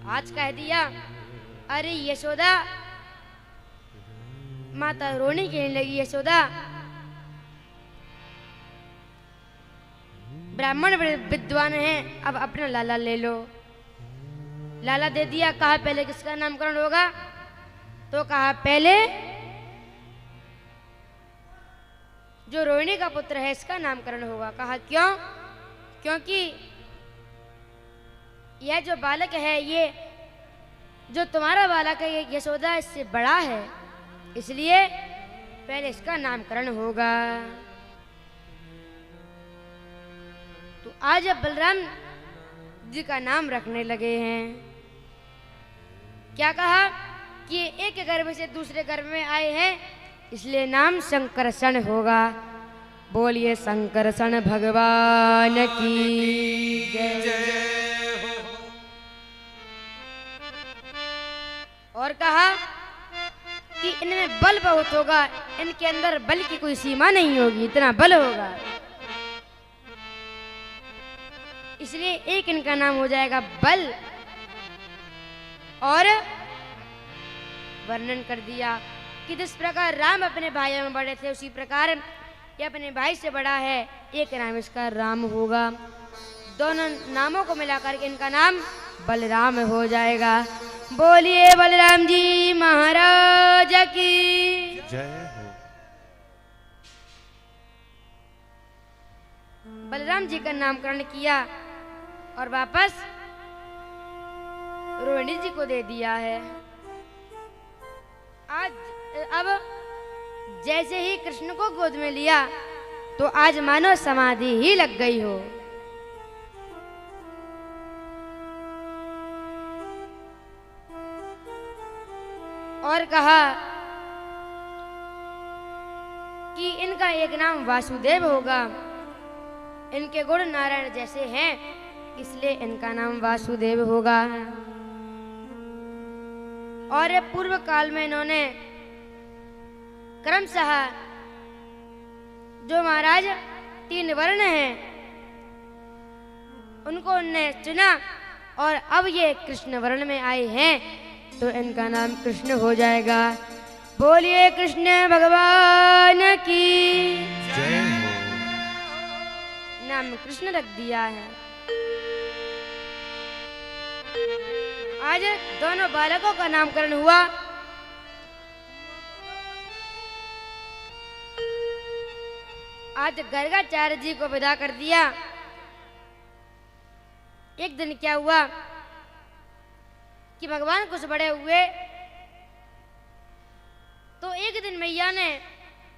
आज कह दिया, अरे यशोदा, माता रोने कहने लगी, यशोदा ब्राह्मण विद्वान हैं, अब अपना लाला ले लो। लाला दे दिया। कहा पहले किसका नामकरण होगा? तो कहा पहले जो रोहिणी का पुत्र है इसका नामकरण होगा। कहा क्यों? क्योंकि यह जो बालक है, ये जो तुम्हारा बालक है, ये यशोदा इससे बड़ा है, इसलिए पहले इसका नामकरण होगा। तो आज अब बलराम जी का नाम रखने लगे हैं। क्या कहा कि एक गर्भ से दूसरे गर्भ में आए हैं, इसलिए नाम शंकरषण होगा। बोलिए शंकरषण भगवान की जय। और कहा कि इनमें बल बहुत होगा, इनके अंदर बल की कोई सीमा नहीं होगी, इतना बल होगा, इसलिए एक इनका नाम हो जाएगा बल। और वर्णन कर दिया कि जिस प्रकार राम अपने भाइयों में बड़े थे, उसी प्रकार ये अपने भाई से बड़ा है, एक नाम इसका राम होगा। दोनों नामों को मिलाकर के इनका नाम बलराम हो जाएगा। बोलिए बलराम जी महाराज की जय हो। बलराम जी का नामकरण किया और वापस रोहिणी जी को दे दिया है। आज अब जैसे ही कृष्ण को गोद में लिया तो आज मानो समाधि ही लग गई हो। और कहा कि इनका एक नाम वासुदेव होगा, इनके गुण नारायण जैसे हैं, इसलिए इनका नाम वासुदेव होगा। और पूर्व काल में इन्होंने क्रमशः जो महाराज 3 वर्ण हैं उनको उनने चुना, और अब ये कृष्ण वर्ण में आए हैं तो इनका नाम कृष्ण हो जाएगा। बोलिए कृष्ण भगवान की जय हो। नाम कृष्ण रख दिया है। आज दोनों बालकों का नामकरण हुआ। आज गर्गाचार्य जी को विदा कर दिया। एक दिन क्या हुआ कि भगवान कुछ बड़े हुए तो एक दिन मैया ने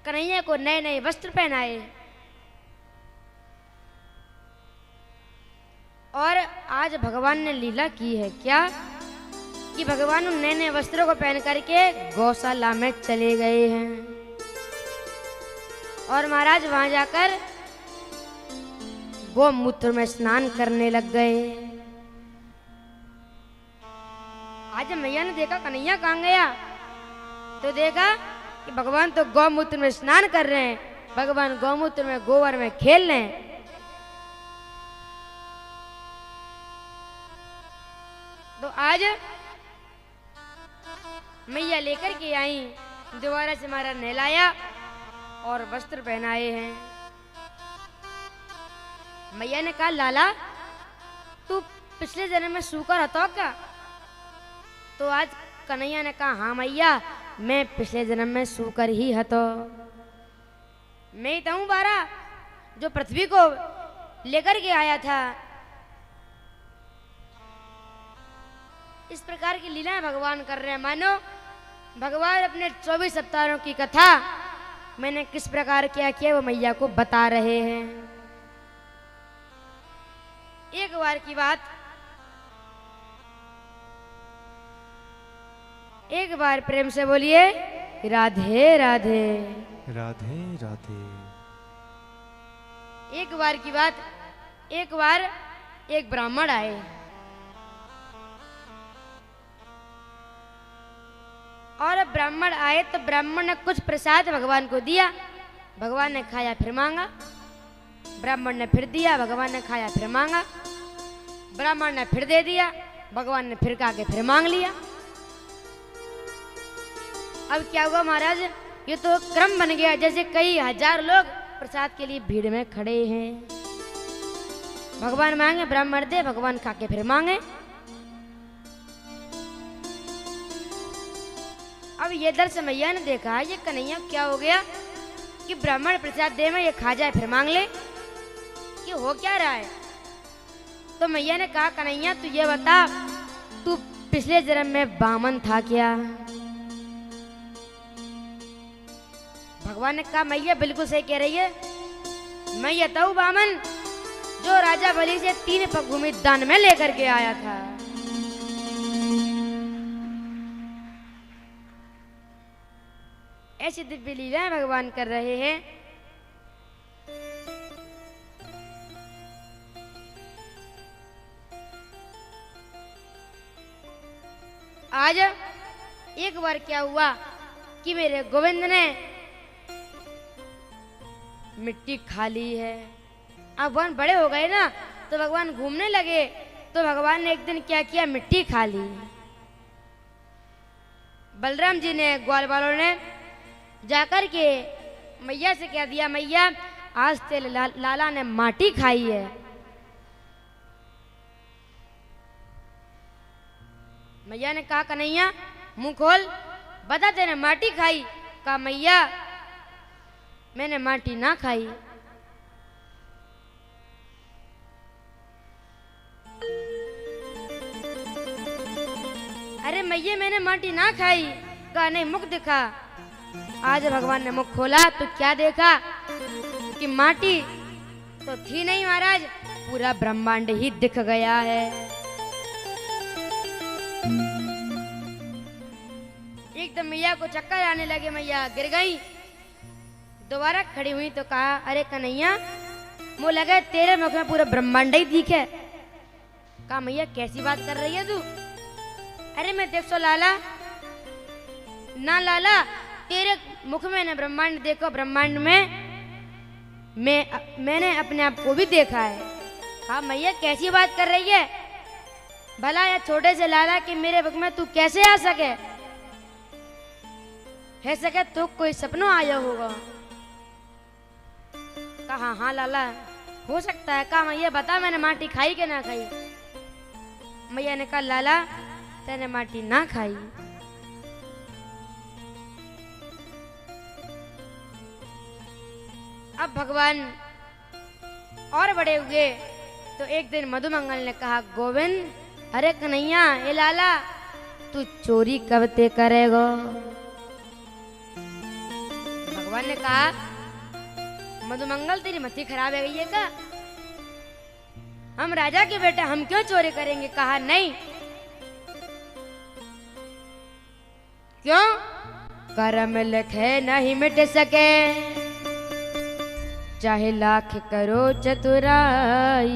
कन्हैया को नए नए वस्त्र पहनाए, और आज भगवान ने लीला की है क्या कि भगवान उन नए नए वस्त्रों को पहन करके गौशाला में चले गए हैं, और महाराज वहां जाकर गोमूत्र में स्नान करने लग गए। आज मैया ने देखा कन्हैया कहाँ गया, तो देखा कि भगवान तो गौमूत्र में स्नान कर रहे हैं, भगवान गौमूत्र में गोबर में खेल रहे हैं। तो आज मैया लेकर के आई, दोबारा से महाराज नहलाया और वस्त्र पहनाए हैं। मैया ने कहा लाला तू पिछले जन्म में सूकर हतो क्या? तो आज कन्हैया ने कहा हाँ मैया, मैं पिछले जन्म में सूकर ही हतो। मैं ही तो हूँ बारा जो पृथ्वी को लेकर के आया था। इस प्रकार की लीलाएं भगवान कर रहे हैं। मानो भगवान अपने 24 अवतारों की कथा मैंने किस प्रकार क्या किया वो मैया को बता रहे हैं। एक बार की बात, एक बार प्रेम से बोलिए राधे राधे। राधे राधे। एक बार की बात, एक बार एक ब्राह्मण आए, और ब्राह्मण आए तो ब्राह्मण ने कुछ प्रसाद भगवान को दिया। भगवान ने खाया फिर मांगा, ब्राह्मण ने फिर दिया, भगवान ने खाया फिर मांगा, ब्राह्मण ने फिर दे दिया, भगवान ने फिर कहा के फिर मांग लिया। अब क्या हुआ महाराज, ये तो क्रम बन गया, जैसे कई हजार लोग प्रसाद के लिए भीड़ में खड़े हैं। भगवान मांगे, ब्राह्मण दे, भगवान खा के फिर मांगे। अब ये दर्शन मैया ने देखा, ये कन्हैया क्या हो गया कि ब्राह्मण प्रसाद दे में ये खा जाए फिर मांग ले, कि हो क्या रहा है। तो मैया ने कहा, कन्हैया तू ये बता, तू पिछले जन्म में बामन था क्या? भगवान ने कहा, मैया बिल्कुल सही कह रही है, मैं ये तो बामन जो राजा बलि से 3 पग भूमि दान में लेकर के आया था। ऐसी दिव्य लीलाएं भगवान कर रहे हैं। आज एक बार क्या हुआ कि मेरे गोविंद ने मिट्टी खा ली है। अब भगवान बड़े हो गए ना, तो भगवान घूमने लगे, तो भगवान ने एक दिन क्या किया, मिट्टी खा ली। बलराम जी ने, ग्वाल वालों ने जाकर के मैया से कह दिया, मैया आज तेरे लाला ने माटी खाई है। मैया ने कहा, कन्हैया मुंह खोल, बता तेने माटी खाई? कहा, मैया मैंने माटी ना खाई। अरे मैया मैंने माटी ना खाई। कहा, नहीं मुख दिखा। आज भगवान ने मुख खोला तो क्या देखा कि माटी तो थी नहीं महाराज, पूरा ब्रह्मांड ही दिख गया है। एकदम मैया को चक्कर आने लगे, मैया गिर गई। दोबारा खड़ी हुई तो कहा, अरे कन्हैया मुझे लगा तेरे मुख में पूरा ब्रह्मांड ही दिखे। कहा, मैया कैसी बात कर रही है तू? अरे मैं देख सो लाला ना, लाला तेरे मुख में ना ब्रह्मांड देखो, ब्रह्मांड में मैंने अपने आप को भी देखा है। कहा, मैया कैसी बात कर रही है? भला या छोटे से लाला कि मेरे मुख में तू कैसे आ सके? है सके तो कोई सपनों आया होगा। कहा, हाँ लाला हो सकता है। कहा, मैया बता मैंने माटी खाई कि ना खाई? मैया ने कहा, लाला तेने माटी ना खाई। अब भगवान और बड़े हुए तो एक दिन मधुमंगल ने कहा, गोविंद, अरे कन्हैया, ए लाला तू चोरी कब ते करेगा? भगवान ने कहा, मधुमंगल तेरी मति खराब है गई है क्या? हम राजा के बेटे, हम क्यों चोरी करेंगे? कहा, नहीं। क्यों? कर्म लिखे नहीं मिट सके, चाहे लाख करो चतुराई।